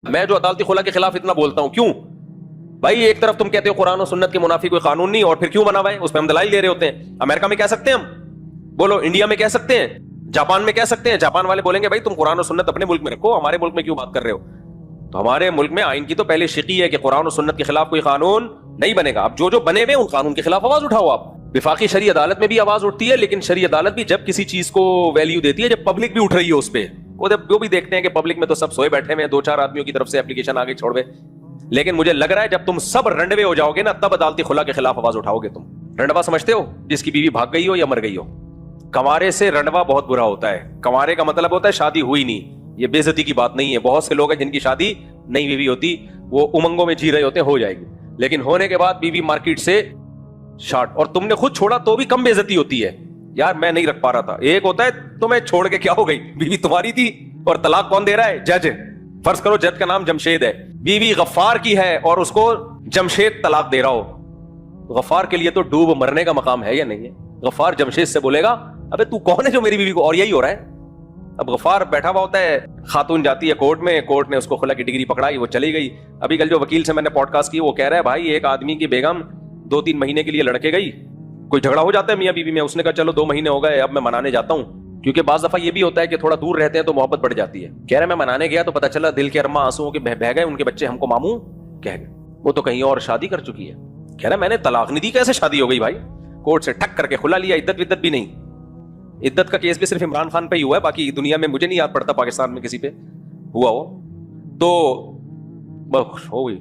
میں جو عدالتی خلا کے خلاف اتنا بولتا ہوں کیوں بھائی؟ ایک طرف تم کہتے ہو قرآن و سنت کے منافی کوئی قانون نہیں، اور پھر کیوں بنا ہوا ہے؟ اس پہ ہم دلائل دے رہے ہوتے ہیں۔ امریکہ میں کہہ سکتے ہیں ہم؟ بولو انڈیا میں کہہ سکتے ہیں؟ جاپان میں کہہ سکتے ہیں؟ جاپان والے بولیں گے بھائی تم قرآن و سنت اپنے ملک میں رکھو، ہمارے ملک میں کیوں بات کر رہے ہو؟ تو ہمارے ملک میں آئین کی تو پہلے شقی ہے کہ قرآن و سنت کے خلاف کوئی قانون نہیں بنے گا۔ اب جو بنے ہوئے ان قانون کے خلاف آواز اٹھاؤ آپ۔ وفاقی شرعی عدالت میں بھی آواز اٹھتی ہے، لیکن شرعی عدالت بھی جب کسی چیز کو ویلیو دیتی ہے جب پبلک بھی اٹھ رہی ہے اس پہ۔ وہ بھی دیکھتے ہیں کہ پبلک میں تو سب سوئے بیٹھے ہوئے ہیں، 2-4 آدمیوں کی طرف سے اپلیکیشن آگے چھوڑ دے، لیکن مجھے لگ رہا ہے جب تم سب رنڈوے ہو جاؤ گے نا تب عدالتی خلا کے خلاف آواز اٹھاؤ گے۔ تم رنڈوا سمجھتے ہو؟ جس کی بیوی بھاگ گئی ہو یا مر گئی ہو۔ کنوارے سے رنڈوا بہت برا ہوتا ہے۔ کنوارے کا مطلب ہوتا ہے شادی ہوئی نہیں، یہ بے عزتی کی بات نہیں ہے۔ بہت سے لوگ ہیں جن کی شادی نہیں بیوی ہوتی، وہ امنگوں میں جی رہے ہوتے ہیں ہو جائے گی، لیکن ہونے کے بعد بیوی مارکیٹ سے شارٹ، اور تم نے خود چھوڑا تو بھی کم بے عزتی ہوتی ہے، یار میں نہیں رکھ پا رہا تھا۔ ایک ہوتا ہے تمہیں چھوڑ کے کیا ہو گئی، بیوی تمہاری تھی، اور طلاق کون دے رہا ہے؟ جج۔ فرض کرو جج کا نام جمشید ہے، بیوی غفار کی ہے اور اس کو جمشید طلاق دے رہا ہو، غفار کے لیے تو ڈوب مرنے کا مقام ہے یا نہیں ہے؟ غفار جمشید سے بولے گا ابے تو کون ہے جو میری بیوی کو، اور یہی ہو رہا ہے۔ اب غفار بیٹھا ہوا ہوتا ہے، خاتون جاتی ہے کورٹ میں، کورٹ نے اس کو خلا کی ڈگری پکڑائی، وہ چلی گئی۔ ابھی کل جو وکیل سے میں نے پوڈ کاسٹ کی وہ کہہ رہا ہے بھائی ایک آدمی کی بیگم 2-3 مہینے کے لیے لڑکے گئی، کوئی جھگڑا ہو جاتا ہے میاں بیوی میں، اس نے کہا چلو 2 مہینے ہو گئے اب میں منانے جاتا ہوں، کیونکہ بعض دفعہ یہ بھی ہوتا ہے کہ تھوڑا دور رہتے ہیں تو محبت بڑھ جاتی ہے۔ کہہ رہا میں منانے گیا تو پتا چلا دل کے ارماں آنسوؤں کے بہ گئے، ان کے بچے ہم کو ماموں کہہ گئے، وہ تو کہیں اور شادی کر چکی ہے۔ کہہ رہا میں نے طلاق نہیں دی، کیسے شادی ہو گئی بھائی؟ کورٹ سے ٹھک کر کے کھلا لیا، عدت بھی نہیں۔ عدت کا کیس بھی صرف عمران خان پہ ہی ہوا ہے، باقی دنیا میں مجھے نہیں یاد پڑتا پاکستان میں کسی پہ ہوا ہو۔ تو بس ہو گئی۔